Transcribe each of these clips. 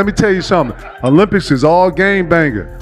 Let me tell you something. Olympics is all game banger.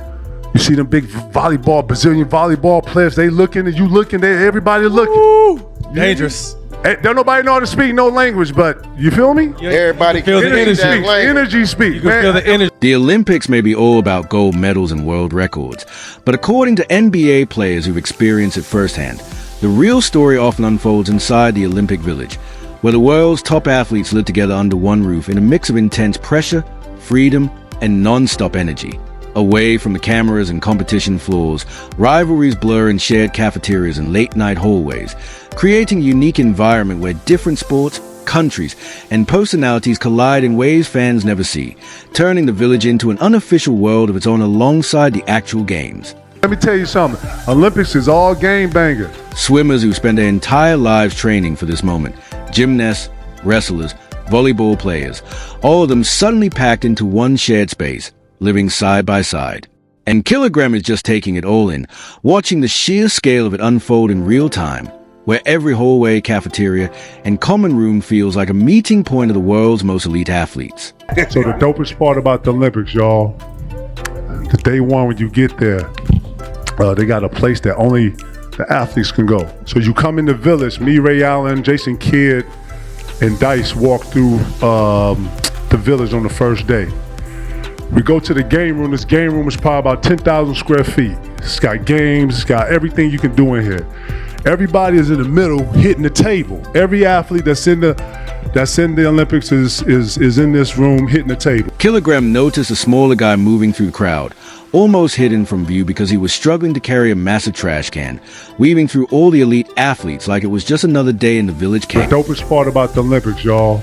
You see them big volleyball, Brazilian volleyball players, they looking and you looking, everybody looking. Ooh, dangerous. Don't nobody know how to speak no language, but you feel me? Everybody feel the energy. Energy speak, You can man. feel the energy. The Olympics may be all about gold medals and world records, but according to NBA players who've experienced it firsthand, the real story often unfolds inside the Olympic Village, where the world's top athletes live together under one roof in a mix of intense pressure, freedom, and non-stop energy. Away from the cameras and competition floors, rivalries blur in shared cafeterias and late-night hallways, creating a unique environment where different sports, countries, and personalities collide in ways fans never see, turning the village into an unofficial world of its own alongside the actual games. Let me tell you something. Olympics is all game banger. Swimmers who spend their entire lives training for this moment, gymnasts, wrestlers, volleyball players, all of them suddenly packed into one shared space, living side by side. And Kilogram is just taking it all in, watching the sheer scale of it unfold in real time, where every hallway, cafeteria, and common room feels like a meeting point of the world's most elite athletes. So the dopest part about the Olympics, y'all, the day one when you get there, they got a place that only the athletes can go. So you come in the village, me, Ray Allen, Jason Kidd, and Dice walk through the village on the first day. We go to the game room. This game room is probably about 10,000 square feet. It's got games, it's got everything you can do in here. Everybody is in the middle hitting the table. Every athlete that's in the Olympics is in this room hitting the table. Kilogram noticed a smaller guy moving through the crowd, almost hidden from view because he was struggling to carry a massive trash can, weaving through all the elite athletes like it was just another day in the village The camp. dopest part about the Olympics, y'all,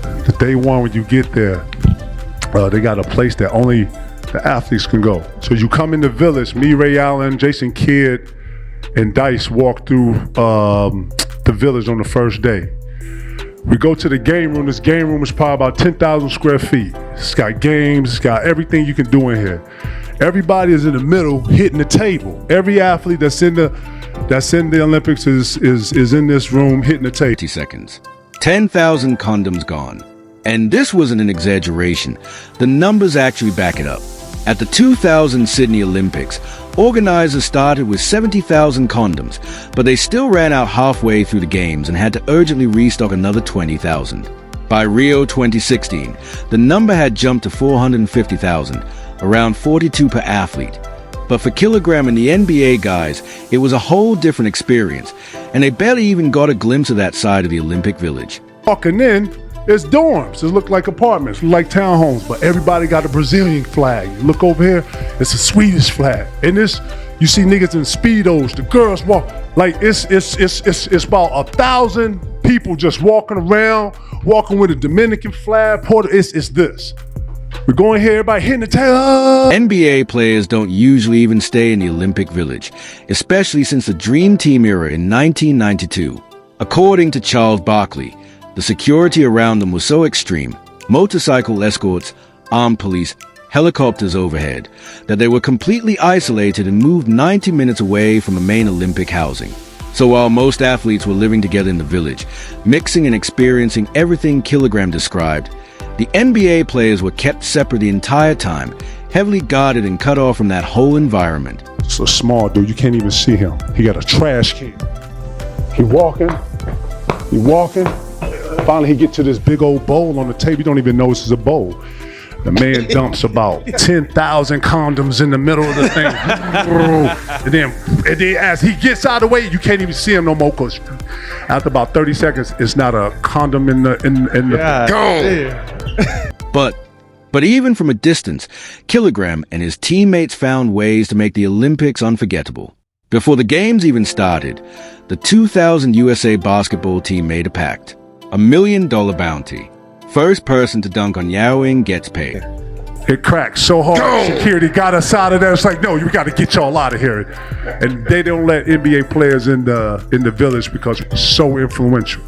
the day one when you get there, they got a place that only the athletes can go. So you come in the village, me, Ray Allen, Jason Kidd, and Dice walk through the village on the first day. We go to the game room. This game room is probably about 10,000 square feet. It's got games, it's got everything you can do in here. Everybody is in the middle hitting the table. Every athlete that's in the Olympics is in this room hitting the table. 30 seconds. 10,000 condoms gone. And this wasn't an exaggeration. The numbers actually back it up. At the 2000 Sydney Olympics, organizers started with 70,000 condoms, but they still ran out halfway through the games and had to urgently restock another 20,000. By Rio 2016, the number had jumped to 450,000, around 42 per athlete. But for Kilogram and the NBA guys, it was a whole different experience, and they barely even got a glimpse of that side of the Olympic Village. Walking in, it's dorms. It look like apartments, look like townhomes, but everybody got a Brazilian flag. You look over here, it's a Swedish flag. And this, you see niggas in Speedos, the girls walk, like it's about 1,000 people just walking around, walking with a Dominican flag, it's this. We're going here, everybody hitting the tail. NBA players don't usually even stay in the Olympic Village, especially since the Dream Team era in 1992. According to Charles Barkley, the security around them was so extreme, motorcycle escorts, armed police, helicopters overhead, that they were completely isolated and moved 90 minutes away from the main Olympic housing. So while most athletes were living together in the village, mixing and experiencing everything Kilogram described, the NBA players were kept separate the entire time, heavily guarded and cut off from that whole environment. It's a small dude, you can't even see him. He got a trash can. He walking. Finally, he get to this big old bowl on the table. You don't even know this is a bowl. The man dumps about 10,000 condoms in the middle of the thing. and then as he gets out of the way, you can't even see him no more because after about 30 seconds, it's not a condom in the But even from a distance, Kilogram and his teammates found ways to make the Olympics unforgettable. Before the games even started, the 2000 USA basketball team made a pact. $1 million bounty. First person to dunk on Yao Ming gets paid. It cracked so hard. Security got us out of there. It's like, no, you got to get y'all out of here. And they don't let NBA players in the village because it's so influential.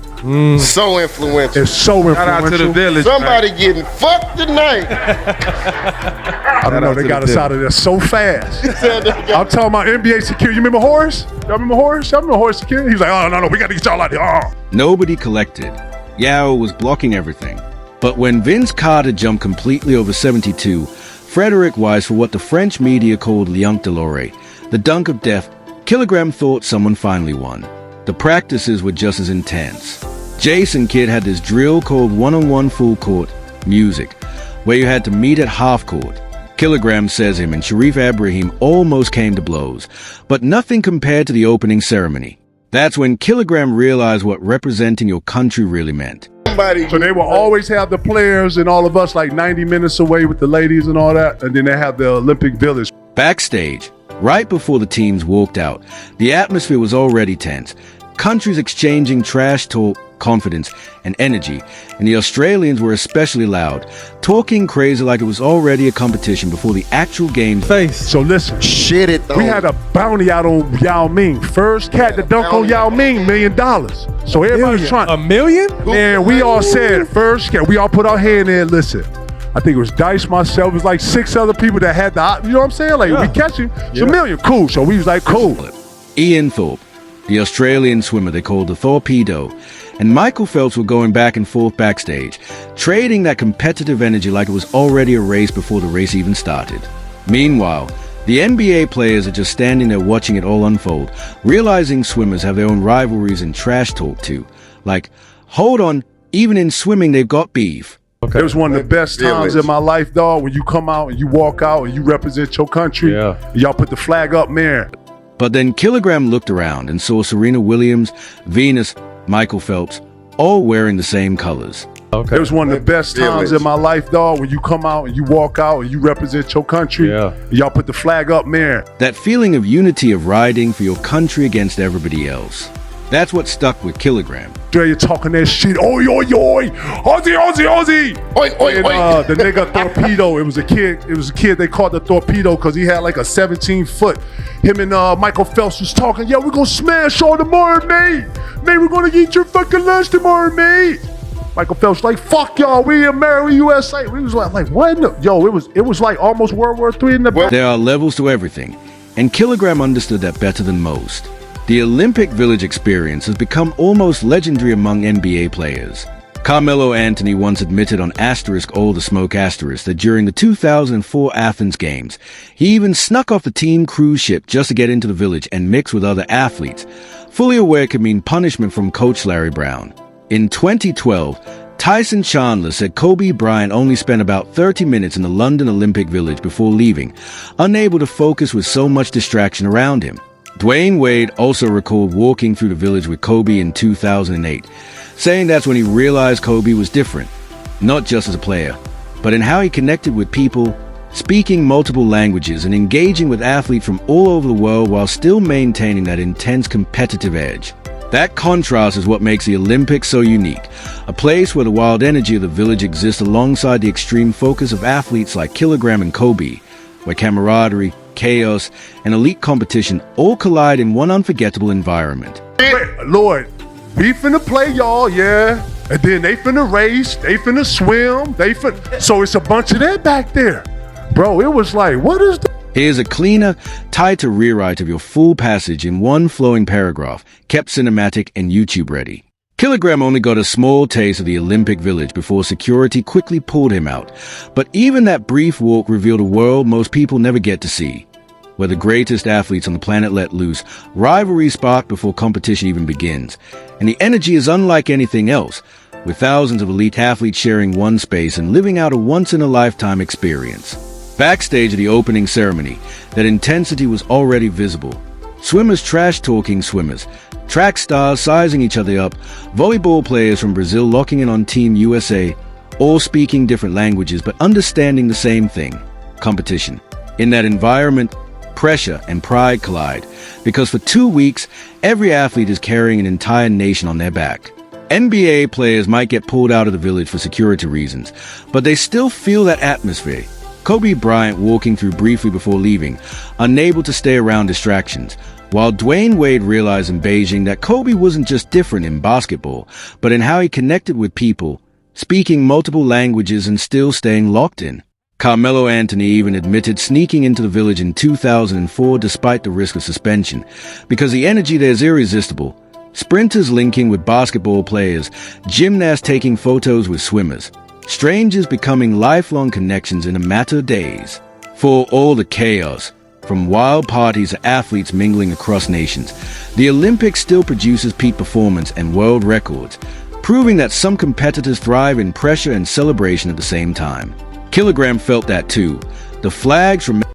So influential. It's so influential. Shout out to the village. Somebody getting fucked tonight. I don't know. They got us out of there so fast. I'm talking about NBA security. You remember Horace? Y'all remember Horace? Y'all remember Horace security? He was like, oh, no, we got to get y'all out of here. Oh. Nobody collected. Yao was blocking everything. But when Vince Carter jumped completely over 72, Frederick Weiss for what the French media called Lion de l'Ore, the dunk of death, Kilogram thought someone finally won. The practices were just as intense. Jason Kidd had this drill called one-on-one full court music, where you had to meet at half court. Kilogram says him and Sharif Abraham almost came to blows, but nothing compared to the opening ceremony. That's when Kilogram realized what representing your country really meant. So they will always have the players and all of us like 90 minutes away with the ladies and all that, and then they have the Olympic Village. Backstage, right before the teams walked out, the atmosphere was already tense. Countries exchanging trash talk, confidence, and energy, and the Australians were especially loud, talking crazy like it was already a competition before the actual game. So listen, Shit it though. we had a bounty out on Yao Ming. First cat to dunk on Yao Ming, $1 million. So everybody's trying. $1 million? Man, we all said first cat. We all put our hand in. Listen, I think it was Dice, myself. It was like 6 other people that had the. You know what I'm saying? Like we catch him, it's $1 million. Cool. So we was like, cool. Ian Thorpe, the Australian swimmer they called the Torpedo, and Michael Phelps were going back and forth backstage, trading that competitive energy like it was already a race before the race even started. Meanwhile, the NBA players are just standing there watching it all unfold, realizing swimmers have their own rivalries and trash talk too. Like, hold on, even in swimming they've got beef. It was one of the best times in my life, dog, when you come out and you walk out and you represent your country. Yeah. Y'all put the flag up, man. But then Kilogram looked around and saw Serena Williams, Venus, Michael Phelps, all wearing the same colors. It was one of the best times in my life, dog, when you come out and you walk out and you represent your country. Yeah. Y'all put the flag up, man. That feeling of unity of riding for your country against everybody else. That's what stuck with Kilogram. You're talking that shit. Oi, oi, oi. Aussie, Aussie, Aussie. Oi, oi, And oi. the nigga Torpedo, it was a kid they called the Torpedo because he had like a 17-foot. Him and Michael Phelps was talking, yeah, we're gonna smash all tomorrow, mate. Mate, we're gonna eat your fucking lunch tomorrow, mate. Michael Phelps like, fuck y'all, we America, we USA. We was like what? Yo, it was like almost World War III in the back. There are levels to everything, and Kilogram understood that better than most. The Olympic Village experience has become almost legendary among NBA players. Carmelo Anthony once admitted on All the Smoke that during the 2004 Athens Games, he even snuck off the team cruise ship just to get into the village and mix with other athletes, fully aware it could mean punishment from coach Larry Brown. In 2012, Tyson Chandler said Kobe Bryant only spent about 30 minutes in the London Olympic Village before leaving, unable to focus with so much distraction around him. Dwayne Wade also recalled walking through the village with Kobe in 2008, saying that's when he realized Kobe was different, not just as a player, but in how he connected with people, speaking multiple languages and engaging with athletes from all over the world while still maintaining that intense competitive edge. That contrast is what makes the Olympics so unique, a place where the wild energy of the village exists alongside the extreme focus of athletes like Kilogram and Kobe, where camaraderie, chaos, and elite competition all collide in one unforgettable environment. Lord, we finna play, y'all, yeah. And then they finna race, they finna swim, so it's a bunch of that back there. Bro, it was like, what is the... Here's a cleaner, tighter rewrite of your full passage in one flowing paragraph, kept cinematic and YouTube ready. Kilogram only got a small taste of the Olympic Village before security quickly pulled him out. But even that brief walk revealed a world most people never get to see, where the greatest athletes on the planet let loose, rivalry sparked before competition even begins, and the energy is unlike anything else, with thousands of elite athletes sharing one space and living out a once-in-a-lifetime experience. Backstage at the opening ceremony, that intensity was already visible. Swimmers trash-talking swimmers, track stars sizing each other up, volleyball players from Brazil locking in on Team USA, all speaking different languages but understanding the same thing, competition. In that environment, pressure and pride collide, because for 2 weeks, every athlete is carrying an entire nation on their back. NBA players might get pulled out of the village for security reasons, but they still feel that atmosphere. Kobe Bryant walking through briefly before leaving, unable to stay around distractions, while Dwayne Wade realized in Beijing that Kobe wasn't just different in basketball, but in how he connected with people, speaking multiple languages and still staying locked in. Carmelo Anthony even admitted sneaking into the village in 2004 despite the risk of suspension, because the energy there is irresistible. Sprinters linking with basketball players, gymnasts taking photos with swimmers. strangers becoming lifelong connections in a matter of days. For all the chaos, from wild parties to athletes mingling across nations, the Olympics still produces peak performance and world records, proving that some competitors thrive in pressure and celebration at the same time. Kilogram felt that too. The flags remained